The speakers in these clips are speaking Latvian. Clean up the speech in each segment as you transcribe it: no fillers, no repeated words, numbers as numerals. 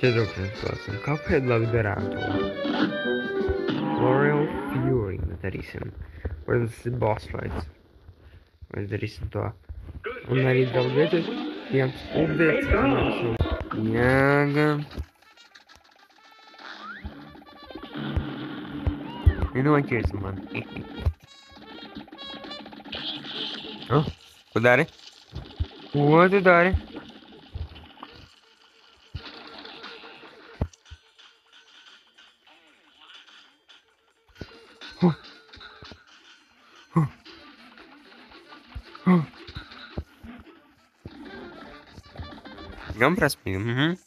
4%. Kāpēc labi darētu? L'Oreal Fury darīsim. Protams, tas ir boss fights. Mēs darīsim to. Un arī daudz vietas, jums updates. Jā, gan. Noķers man. Oh, ko dari? Ko tu dari? Gan prasmīgi,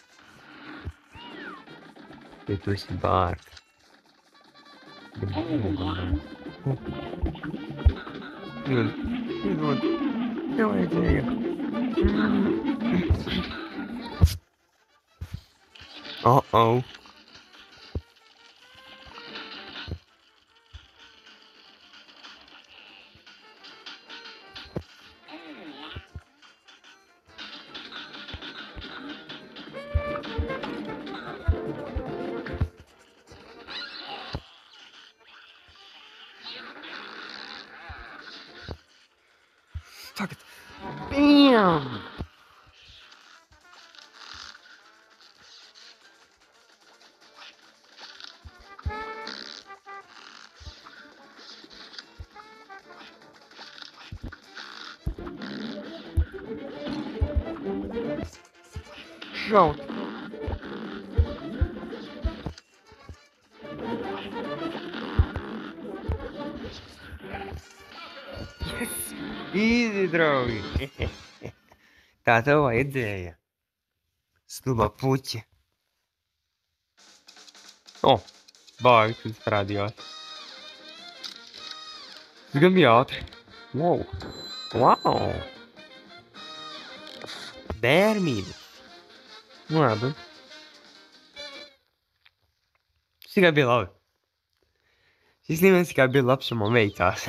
Ja tu esi bārk. Nevajadzēja. Uh-oh. Tagad. Bam! Šaut. Easy, draugi. Tā tev vajadzēja. Stulba puķi. O, bāgi, tas parādījās. Tas gan bija ātri. Wow. Wow. Bērmība. Labi. Tas tikai bija labi. Šis līmenis tikai bija labs un man veicās.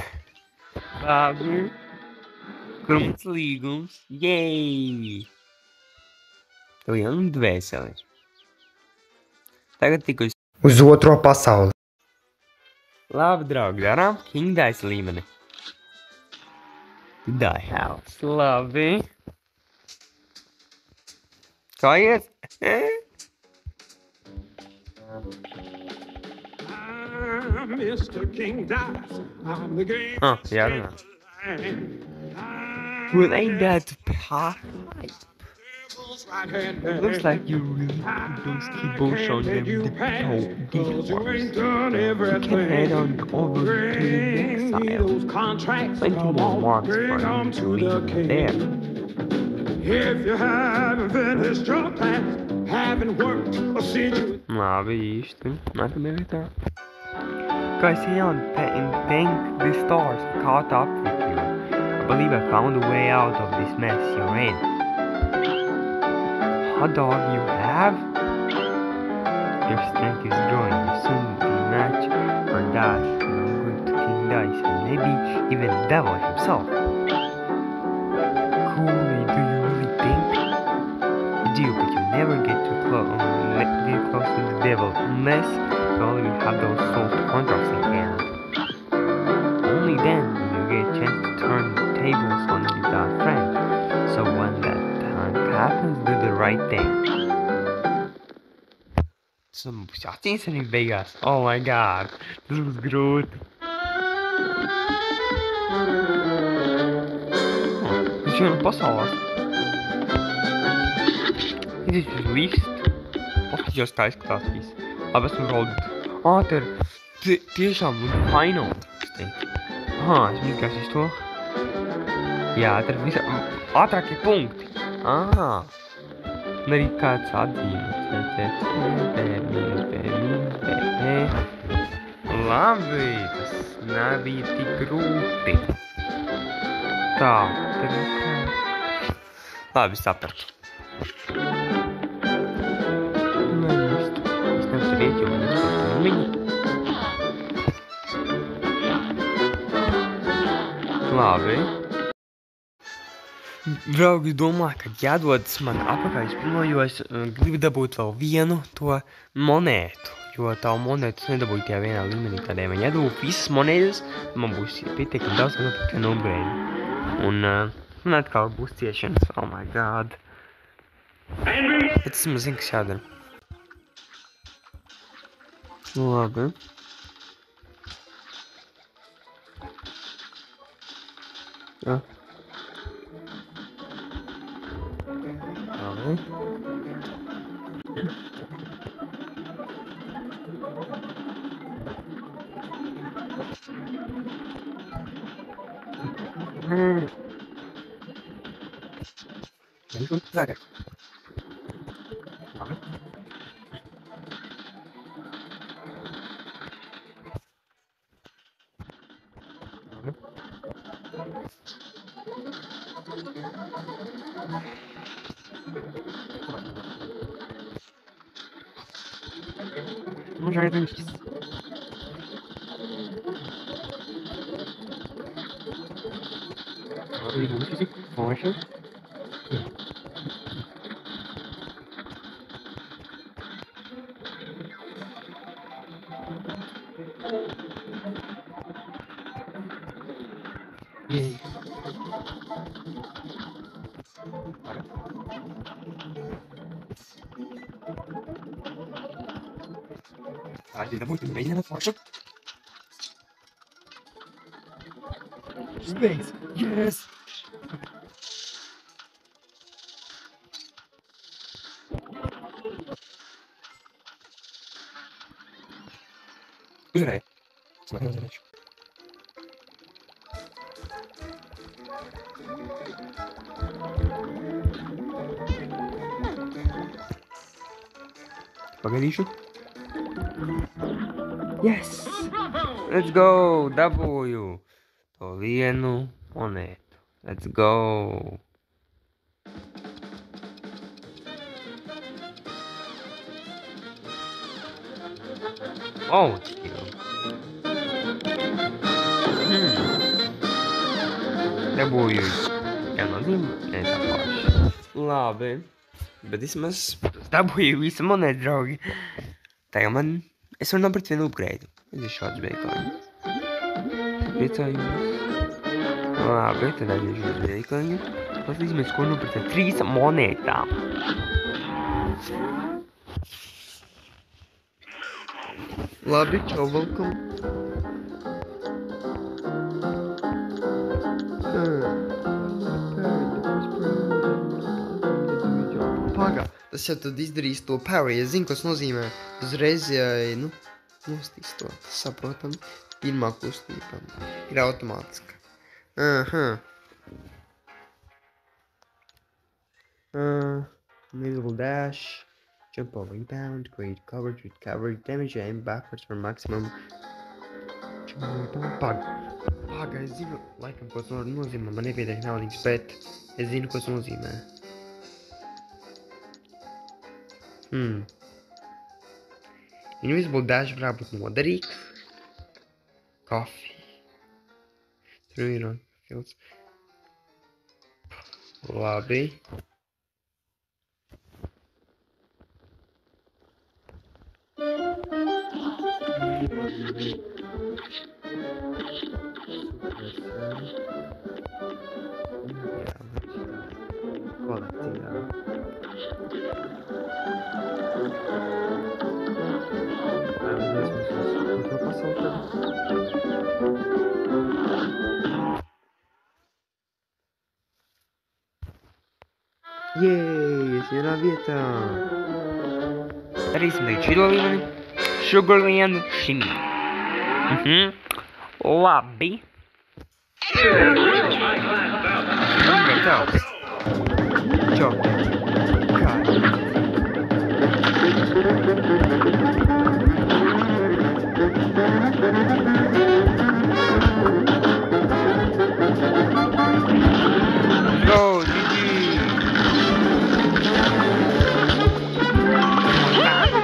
Labi. Krumts līgums. Jej! Tev jau dvēselis. Tagad tikai uz otro pasauli. Labi, draugi, darām King Dice līmeni. Die House. Labi. Kā iet? Mr. King Dice, I'm the game. Jārunā. Well, ain't that pipe? It looks like you really put those keyboards on them details. You can head on over to the next aisle. Plenty more marks for you to leave there. If you haven't finished your task, haven't worked or seen you. Labi, īsti. Nākamajā vietā. Guys, here on thank the stars for caught up with you. I believe I found a way out of this mess you're in. Hot dog you have? Your strength is growing. You soon be match for that. You're good to King Dice and maybe even the devil himself. Coolly, do you really think? You do, but you never get too close to the devil unless you already have those soft contracts in hand. Only then will you get a chance to turn the tables on your dark friend. So when that time happens, do the right thing. Some acīs arī beigās. Oh my god, tas būs grūti. Viņš jau pasaulās. It is released. Paskatījos, kā izskatās viss. Labi, esmu raudīt. Te ir tiešām final. Es izgāsies to. Jā, te ir visā ātrākie punkti. Un arī kāds atzīmes. Labi, tas nebija tik grūti. Tā, tad labi, sapratu. Labi. Draugi, domāju, ka jādodas man apakaļ pirmo, jo es gribu dabūt vēl vienu to monētu. Jo tā monētu es nedabūju tajā vienā līmenī. Tādēļ man jādabū visas monētas, man būs pietiekami daudz, ka nopirkt vienu upgrade. Un atkal būs ciešanas, oh my god. Bet es man zinu, kas jādara. Labi. Jā. Labi. Tagad. Labi. Może jeden cis. Może. Jej. Hadi de buyurun beynine forşuk. Space. Yes. Güzel. Смотри, задачу. Погоди еще. Yes! Let's go! W! To vienu monētu. Let's go! Oh! Dabūju. Jā, nozīmē? Nē, tā paši. Labi. Bet vismaz dabūju visu monētu, draugi. Tagad man... Es varu nopirkt vienu upgrade. Es ir šāds veikaliņš. Priecājos. Labi, tad aiziešu uz veikaliņu. Paskatīsimies, ko nopirkt ar 3 monētām. Labi, čau, welcome. Pagā. Tas jau tad izdarīs to parry, es zinu, kas nozīmē. Uzreiz, nu, nostīs to, tas saprotam. Pirmā kustība ir automātiska. Aha. Invisible dash, jump over rebound, create coverage with coverage, damage aim backwards for maximum. Paga, es zinu, laikam, ko tas nozīmē, man nepietiek naudiņas, bet es zinu, ko tas nozīmē. Invisible dash varētu būt noderīgs. Coffee. Tur ir filts. Labi. Jej, es vienā vietā. Darīsim tagad šito līmeni. Sugarland shimmy. Labi. Gatavs. Čau. Kā? Go, GG.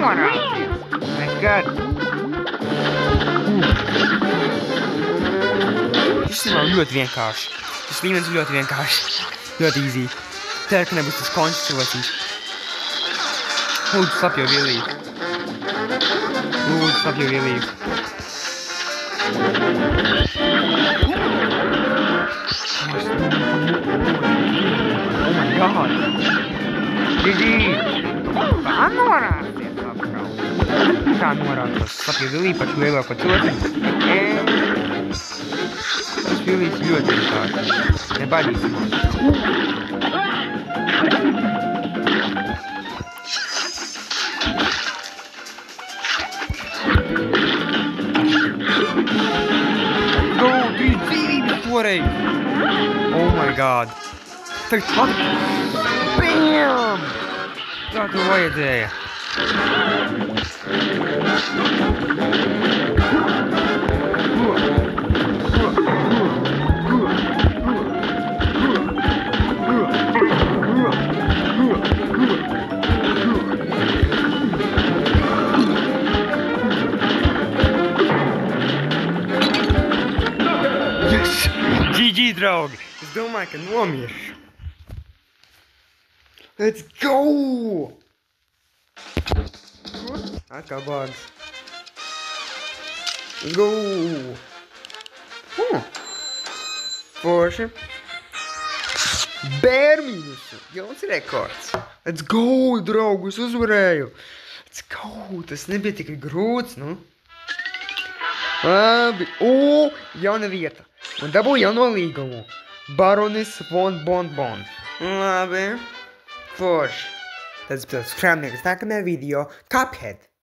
My God. Šis ir ļoti vienkārši. Šis līmenis ļoti vienkārši. Ļoti easy. Ceru, ka nebūs tas koncentrēšanas. Lūdzu, slapjo vielību. Lūdzu, slapjo vielību. Oh my god! GG! Kā norāsties apskaut? Kā norāsties? Slapjo vielību pašu lielāko cilvēku. Tas vielīs ļoti vienkārši. Nebaidīsimās. Oh my god. Tagad pat. Bam! Tā tu vajadzēja. GG, draugi! Es domāju, ka nomiršu. Let's go! Atkal bāgs. Let's go! Forši. Bērmīnusu. Jauns rekords. Let's go, draugi, es uzvarēju. Let's go. Tas nebija tikai grūts, nu. Labi. Jauna vieta. Un dabū jauno līgumu. Baronis von Bonbon. Labi. Forši. Tas bija skrāmnieks nākamajā video. Cuphead.